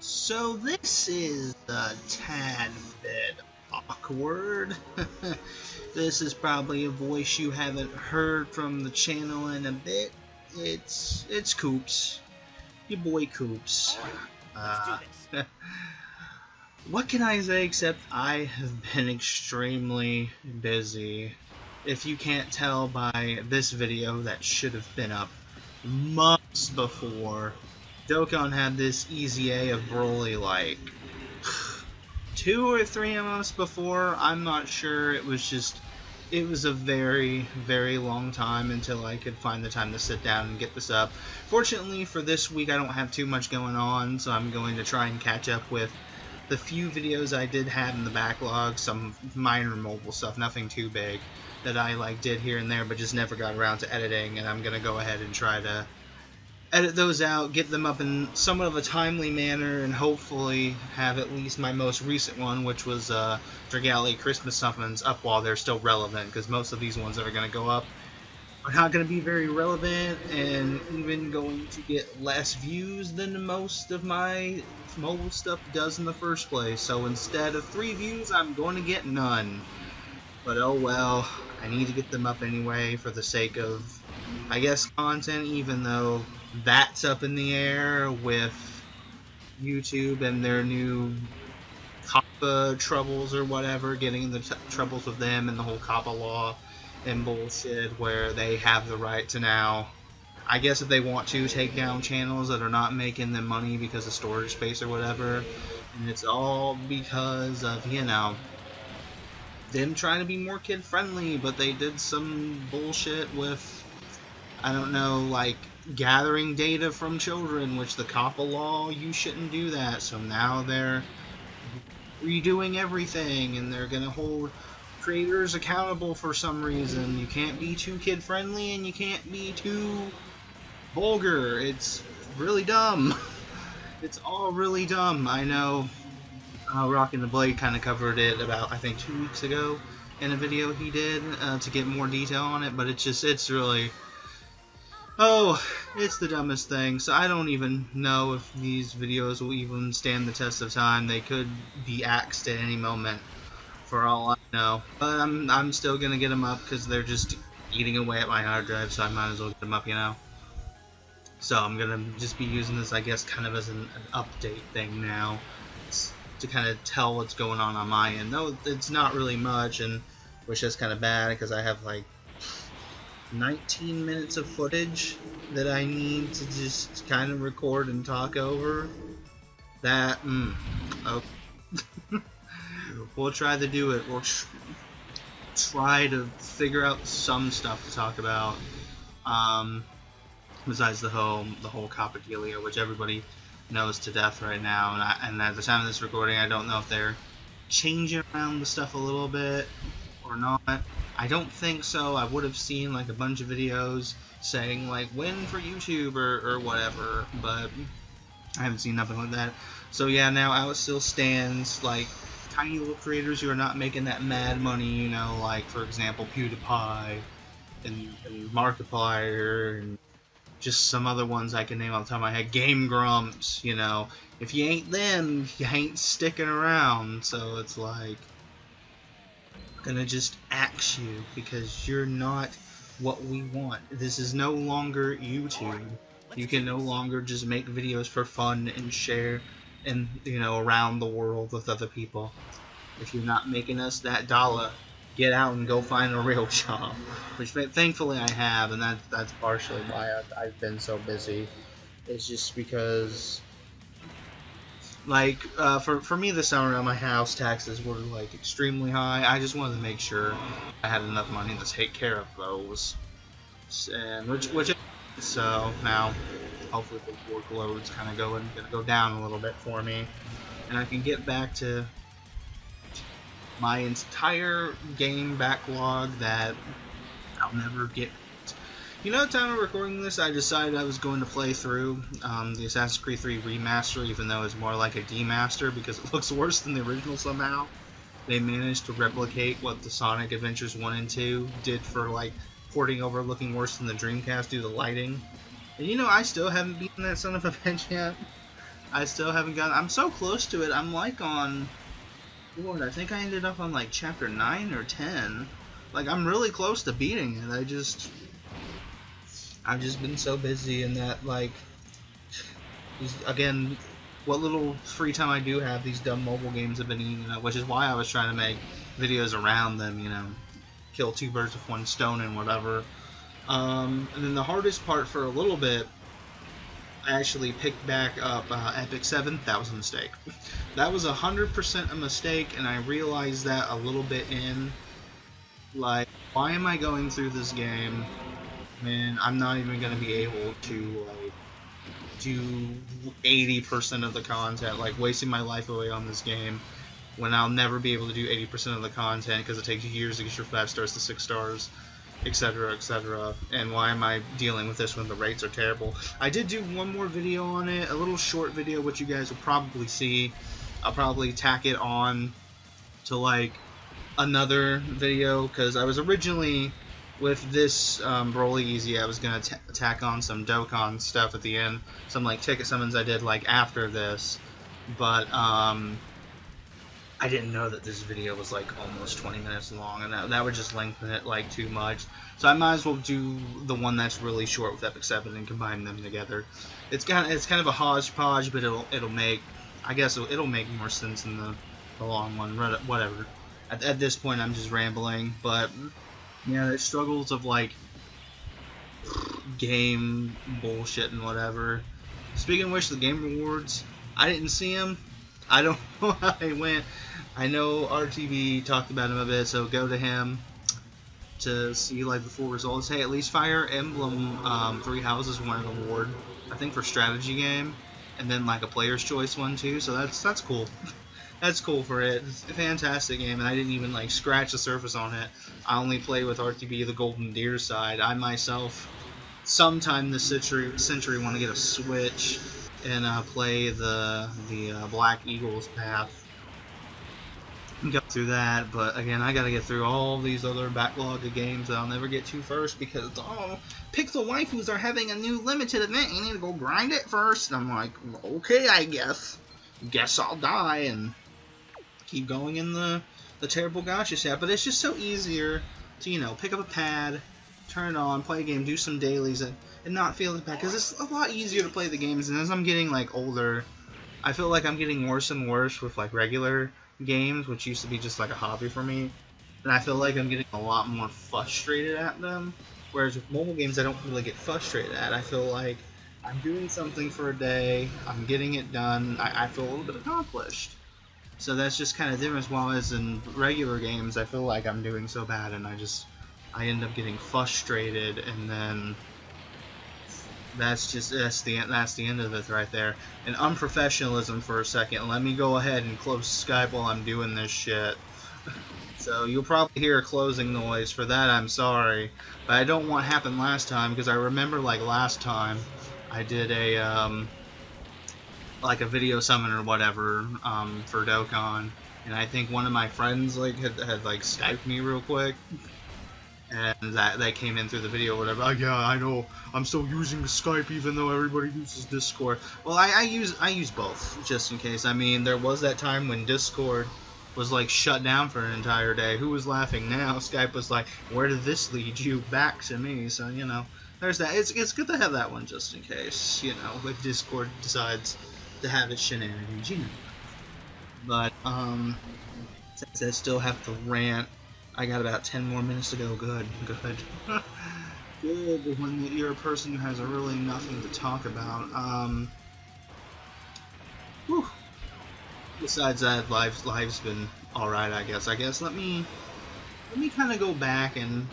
So this is a tad bit awkward. This is probably a voice you haven't heard from the channel in a bit. It's Koops, your boy Koops. What can I say except I have been extremely busy. If you can't tell by this video that should have been up months before, Dokkan had this Easy A of Broly like 2 or 3 months before. I'm not sure. It was a very, very long time until I could find the time to sit down and get this up. Fortunately for this week, I don't have too much going on, so I'm going to try and catch up with the few videos I did have in the backlog, some minor mobile stuff, nothing too big, that I did here and there, but just never got around to editing, and I'm gonna go ahead and try to edit those out, get them up in somewhat of a timely manner, and hopefully have at least my most recent one, which was Dragalley Christmas Summons, up while they're still relevant, because most of these ones that are going to go up are not going to be very relevant, and even going to get less views than most of my mobile stuff does in the first place. So instead of 3 views, I'm going to get none. But oh well, I need to get them up anyway for the sake of, I guess, content, even though that's up in the air with YouTube and their new Koopa troubles or whatever, getting the troubles with them and the whole Koopa law and bullshit where they have the right to now, I guess if they want to, take down channels that are not making them money because of storage space or whatever. And it's all because of, you know, them trying to be more kid friendly, but they did some bullshit with, I don't know, like gathering data from children, which the Koopa law, you shouldn't do that. So now they're redoing everything, and they're gonna hold creators accountable for some reason. You can't be too kid friendly, and you can't be too vulgar. It's really dumb. It's all really dumb. I know Rockin' the Blade kind of covered it about, I think, 2 weeks ago in a video he did to get more detail on it, but it's really, it's the dumbest thing. So I don't even know if these videos will even stand the test of time. They could be axed at any moment, for all I know. But I'm still gonna get them up because they're just eating away at my hard drive, so I might as well get them up, you know. So I'm gonna just be using this, I guess, kind of as an update thing now, to kind of tell what's going on my end. No, it's not really much, and which is kind of bad because I have like 19 minutes of footage that I need to just kind of record and talk over. That, okay. We'll try to do it. We'll try to figure out some stuff to talk about. Besides the whole Koopa dealio, which everybody knows to death right now, and at the time of this recording, I don't know if they're changing around the stuff a little bit or not. I don't think so. I would have seen like a bunch of videos saying like win for YouTube or whatever, but I haven't seen nothing like that. So yeah, now out still stands like tiny little creators who are not making that mad money, you know, like for example PewDiePie and Markiplier and just some other ones I can name off the top of my head. Game Grumps, you know. If you ain't them, you ain't sticking around. So it's like, I'm gonna just axe you because you're not what we want. This is no longer YouTube. You can no longer just make videos for fun and share and, you know, around the world with other people. If you're not making us that dollar, get out and go find a real job, which thankfully I have, and that's partially why I've been so busy. It's just because, like, for me this summer, my house taxes were like extremely high. I just wanted to make sure I had enough money to take care of those, and which so now hopefully the workload's kind of gonna go down a little bit for me, and I can get back to my entire game backlog that I'll never get. You know, at the time of recording this, I decided I was going to play through the Assassin's Creed 3 remaster, even though it's more like a demaster because it looks worse than the original somehow. They managed to replicate what the Sonic Adventures 1 and 2 did for like porting over, looking worse than the Dreamcast due to the lighting. And you know, I still haven't beaten that son of a bitch yet. I still haven't gotten. I'm so close to it. I'm like on. Lord, I think I ended up on like chapter 9 or 10. Like I'm really close to beating it. I've just been so busy in that, like, again, what little free time I do have, these dumb mobile games have been eating up, which is why I was trying to make videos around them, you know, kill two birds with one stone and whatever. And then the hardest part for a little bit, I actually picked back up Epic 7. That was a mistake. That was 100% a mistake, and I realized that a little bit in. Like, why am I going through this game when I'm not even going to be able to, like, do 80% of the content, like, wasting my life away on this game when I'll never be able to do 80% of the content because it takes years to get your 5 stars to 6 stars, etc., etc. And why am I dealing with this when the rates are terrible? I did do one more video on it, a little short video, which you guys will probably see. I'll probably tack it on to, like, another video, because I was originally, with this Broly Easy, I was going to tack on some Dokkan stuff at the end, some like ticket summons I did like after this, but I didn't know that this video was like almost 20 minutes long, and that would just lengthen it like too much, so I might as well do the one that's really short with Epic 7 and combine them together. It's kind of a hodgepodge, but it'll make, I guess it'll make more sense in the long one, whatever. At this point, I'm just rambling, but yeah, the struggles of like game bullshit and whatever. Speaking of which, the game rewards, I didn't see them. I don't know how they went. I know RTV talked about him a bit, so go to him to see like the full results. Hey, at least Fire Emblem 3 Houses won an award, I think, for strategy game, and then like a player's choice one too. So that's cool. That's cool for it. It's a fantastic game, and I didn't even like scratch the surface on it. I only play with RTB, the Golden Deer side. I myself, sometime this century, want to get a Switch and play the Black Eagles path. Go through that, but again, I gotta get through all these other backlog of games that I'll never get to first because Pixel Waifus are having a new limited event. You need to go grind it first. And I'm like, okay, I guess I'll die and keep going in the terrible gacha set, but it's just so easier to, you know, pick up a pad, turn it on, play a game, do some dailies, and not feel as bad, because it's a lot easier to play the games. And as I'm getting like older, I feel like I'm getting worse and worse with like regular games, which used to be just like a hobby for me, and I feel like I'm getting a lot more frustrated at them, whereas with mobile games I don't really get frustrated at. I feel like I'm doing something for a day, I'm getting it done, I feel a little bit accomplished. So that's just kind of different. While as in regular games, I feel like I'm doing so bad, and I end up getting frustrated, and then that's the end of it right there. And unprofessionalism for a second. Let me go ahead and close Skype while I'm doing this shit. So you'll probably hear a closing noise. For that, I'm sorry, but I don't want what happened last time, because I remember like last time I did a like a video summon or whatever for Dokkan, and I think one of my friends like had like Skyped me real quick, and that came in through the video or whatever. Oh, yeah, I know, I'm still using Skype even though everybody uses Discord. Well, I use both just in case. I mean, there was that time when Discord was like shut down for an entire day. Who was laughing now? Skype was like, where did this lead you? Back to me. So, you know, there's that. It's good to have that one just in case, you know, if Discord decides to have its shenanigans, you know. But since I still have to rant, I got about 10 more minutes to go. Good. Good, when you're a person who has really nothing to talk about. Whew. Besides that, life's been alright, I guess. Let me kind of go back and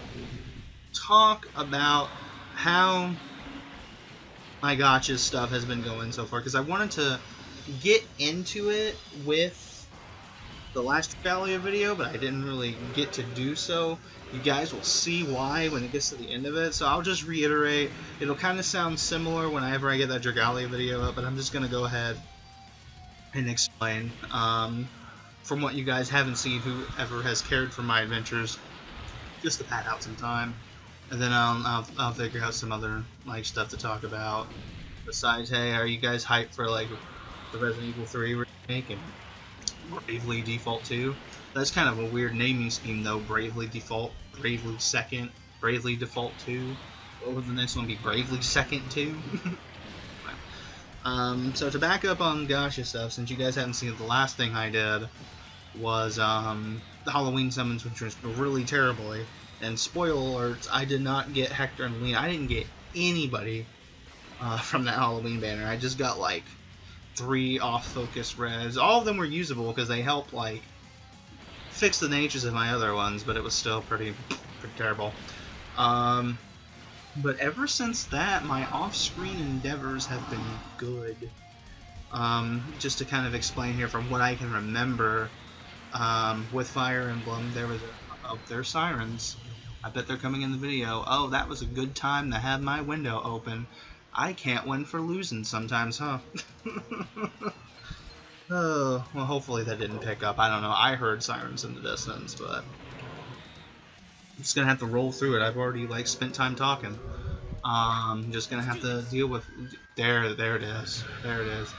talk about how my gacha stuff has been going so far, because I wanted to get into it with the last Valley video, but I didn't really get to do so. You guys will see why when it gets to the end of it, so I'll just reiterate. It'll kind of sound similar whenever I get that Dragalia video up, but I'm just going to go ahead and explain. From what you guys haven't seen, whoever has cared for my adventures, just to pad out some time. And then I'll figure out some other like stuff to talk about. Besides, hey, are you guys hyped for like the Resident Evil 3 remake and Bravely Default 2. That's kind of a weird naming scheme though. Bravely Default, Bravely Second, Bravely Default 2. What would the next one be? Bravely Second 2? So to back up on Gacha stuff, since you guys haven't seen it, the last thing I did was the Halloween summons, which was really terribly. And spoiler alerts, I did not get Hector and Lena. I didn't get anybody from that Halloween banner. I just got like 3 off-focus reds. All of them were usable because they help like fix the natures of my other ones, but it was still pretty terrible. But ever since that, my off-screen endeavors have been good. Just to kind of explain here from what I can remember, with Fire Emblem, there was there's sirens. I bet they're coming in the video. Oh, that was a good time to have my window open. I can't win for losing sometimes, huh? Oh, well, hopefully that didn't pick up. I don't know. I heard sirens in the distance, but I'm just gonna have to roll through it. I've already like spent time talking. Just gonna have to deal with. There it is. There it is.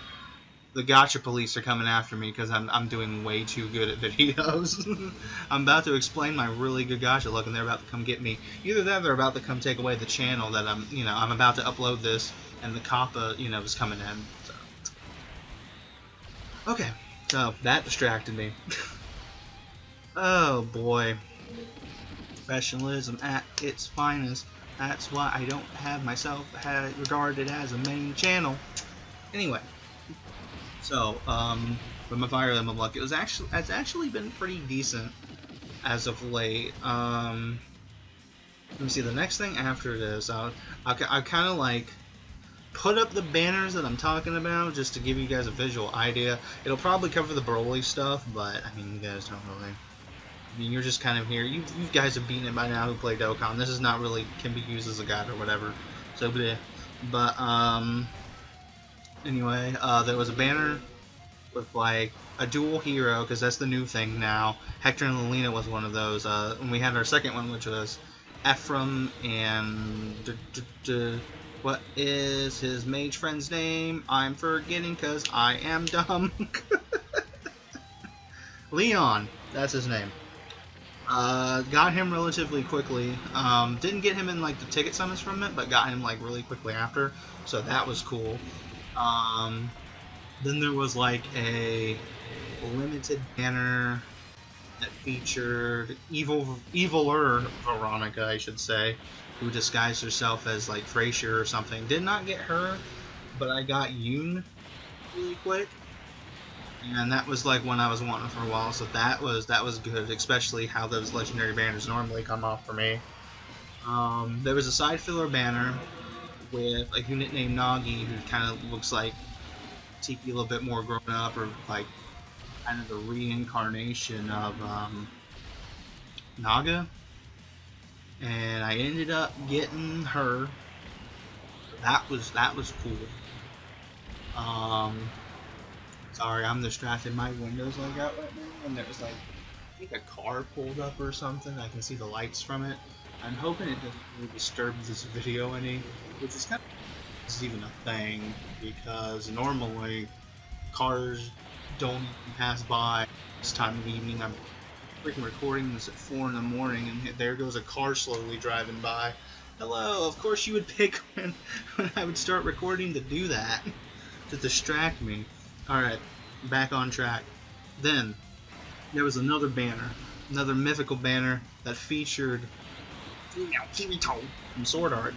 The Gacha police are coming after me because I'm doing way too good at videos. I'm about to explain my really good Gacha look, and they're about to come get me. Either that, or they're about to come take away the channel that I'm about to upload this, and the Koopa, is coming in. So. Okay, so that distracted me. Oh boy, professionalism at its finest. That's why I don't have myself regarded as a main channel. Anyway. So, with my Fire Emblem luck, it's actually been pretty decent as of late. Let me see. The next thing after this, I kind of like put up the banners that I'm talking about just to give you guys a visual idea. It'll probably cover the Broly stuff, but I mean, you guys don't really. I mean, you're just kind of here. You guys have beaten it by now who play Dokkan. This is not really can be used as a guide or whatever. So, but anyway, there was a banner with like a dual hero, because that's the new thing now. Hector and Lena was one of those. And we had our second one, which was Ephraim and what is his mage friend's name? I'm forgetting because I am dumb. Leon, that's his name. Got him relatively quickly. Didn't get him in like the ticket summons from it, but got him like really quickly after. So that was cool. Then there was like a limited banner that featured eviler Veronica, I should say, who disguised herself as like Frasier or something. Did not get her, but I got Yoon really quick, and that was like one I was wanting for a while. So that was good, especially how those legendary banners normally come off for me. There was a side filler banner with a unit named Nagi, who kind of looks like Tiki a little bit more grown up, or like kind of the reincarnation of Naga. And I ended up getting her. That was cool. Sorry, I'm distracted. My window's like out right now, and there was like I think a car pulled up or something. I can see the lights from it. I'm hoping it doesn't really disturb this video any, which is kind of is even a thing, because normally cars don't even pass by this time of evening. I'm freaking recording this at 4 in the morning, and there goes a car slowly driving by. Hello, of course you would pick when I would start recording to do that, to distract me. Alright, back on track. Then, there was another banner, another mythical banner that featured female Kirito from Sword Art.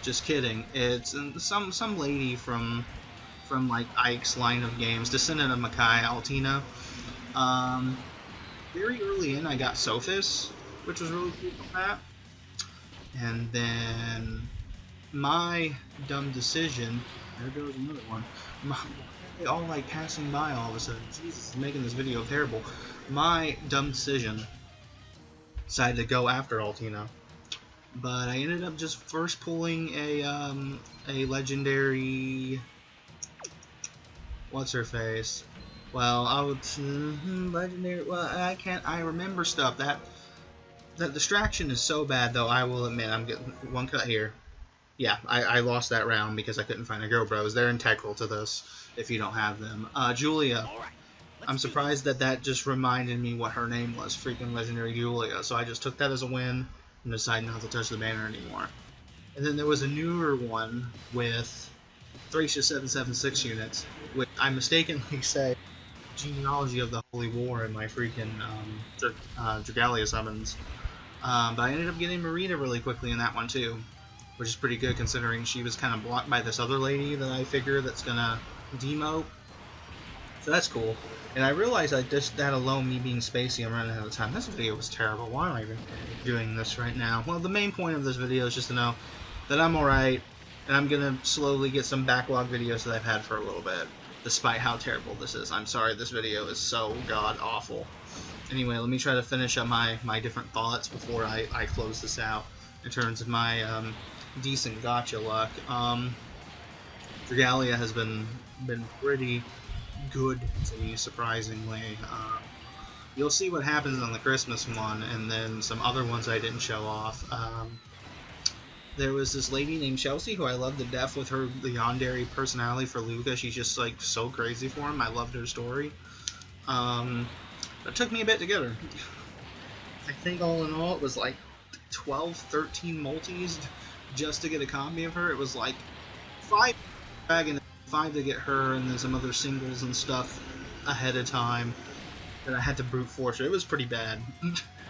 Just kidding. It's some lady from like Ike's line of games, descendant of Makai Altina. Very early in, I got Sophis, which was really cool from that. And then my dumb decision. There goes another one. They all like passing by all of a sudden. Jesus, making this video terrible. My dumb decision. Decided to go after Altina. But I ended up just first pulling a legendary, what's her face? Well, I would legendary. Well, I remember stuff. That distraction is so bad, though. I will admit, I'm getting one cut here. yeah, I lost that round because I couldn't find a Go Bros. They're integral to this if you don't have them. Julia. I'm surprised that just reminded me what her name was, freaking Legendary Julia. So I just took that as a win and decided not to touch the banner anymore. And then there was a newer one with Thracia 776 units, which I mistakenly say Genealogy of the Holy War in my freaking Dragalia summons. But I ended up getting Marita really quickly in that one too, which is pretty good considering she was kind of blocked by this other lady that I figure that's gonna demote. So that's cool. And I realized that alone, me being spacey, I'm running out of time. This video was terrible. Why am I even doing this right now? Well, the main point of this video is just to know that I'm alright, and I'm gonna slowly get some backlog videos that I've had for a little bit, despite how terrible this is. I'm sorry, this video is so god-awful. Anyway, let me try to finish up my different thoughts before I close this out in terms of my decent gotcha luck. Dragalia has been pretty good to me, surprisingly. You'll see what happens on the Christmas one, and then some other ones I didn't show off. There was this lady named Chelsea who I loved to death with her yandere personality for Luca. She's just like so crazy for him. I loved her story. It took me a bit to get her. I think all in all it was like 12, 13 multis just to get a copy of her. It was like 5 dragon, 5 to get her, and then some other singles and stuff ahead of time that I had to brute force her. It was pretty bad.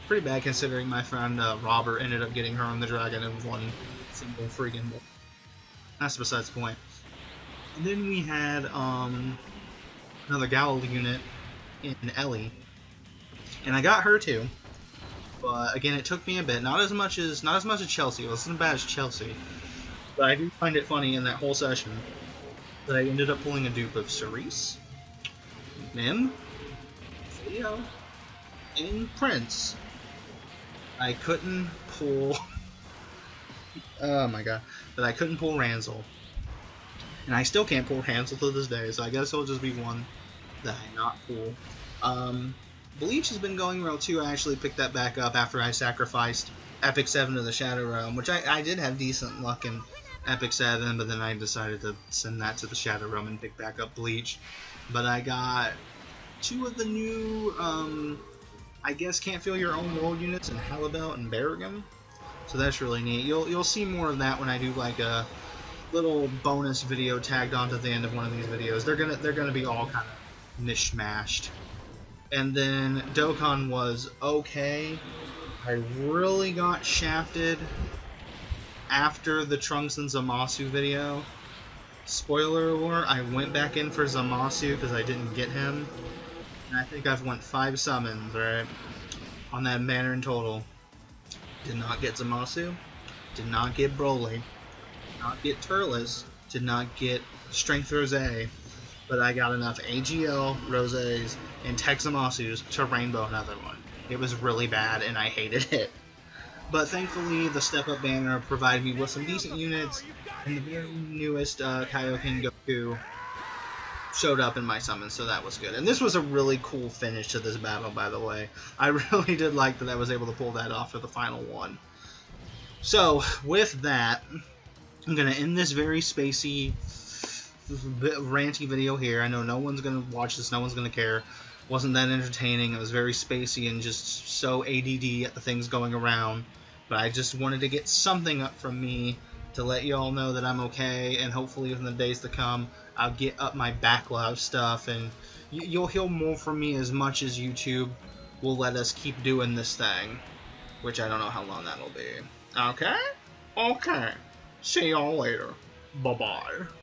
Pretty bad considering my friend Robert ended up getting her on the dragon in one single friggin' ball. That's besides the point. And then we had another Galilee unit in Ellie, and I got her too. But again, it took me a bit. Not as much as Chelsea. It wasn't as bad as Chelsea, but I do find it funny in that whole session that I ended up pulling a dupe of Cerise, Mim, Theo, and Prince. I couldn't pull. Oh my god! But I couldn't pull Ransel, and I still can't pull Ransel to this day. So I guess it'll just be one that I not pull. Bleach has been going well too. I actually picked that back up after I sacrificed Epic 7 to the Shadow Realm, which I did have decent luck in Epic 7, but then I decided to send that to the Shadow Realm and pick back up Bleach. But I got 2 of the new, I guess, Can't Feel Your Own World units in Halibut and Berrigan. So that's really neat. You'll see more of that when I do like a little bonus video tagged onto the end of one of these videos. They're gonna be all kind of mishmashed. And then Dokkan was okay. I really got shafted after the Trunks and Zamasu video. Spoiler alert, I went back in for Zamasu because I didn't get him. And I think I've went 5 summons, right? On that banner in total. Did not get Zamasu. Did not get Broly. Did not get Turles. Did not get Strength Rose. But I got enough AGL, Roses, and Texamasus to rainbow another one. It was really bad, and I hated it. But thankfully, the step-up banner provided me with some decent units, and the very newest Kaioken Goku showed up in my summon, so that was good. And this was a really cool finish to this battle, by the way. I really did like that I was able to pull that off for the final one. So, with that, I'm going to end this very spacey, ranty video here. I know no one's going to watch this, no one's going to care. Wasn't that entertaining. It was very spacey and just so ADD at the things going around. But I just wanted to get something up from me to let you all know that I'm okay, and hopefully in the days to come, I'll get up my backlog stuff, and you'll hear more from me as much as YouTube will let us keep doing this thing, which I don't know how long that'll be. Okay? Okay. See y'all later. Bye-bye.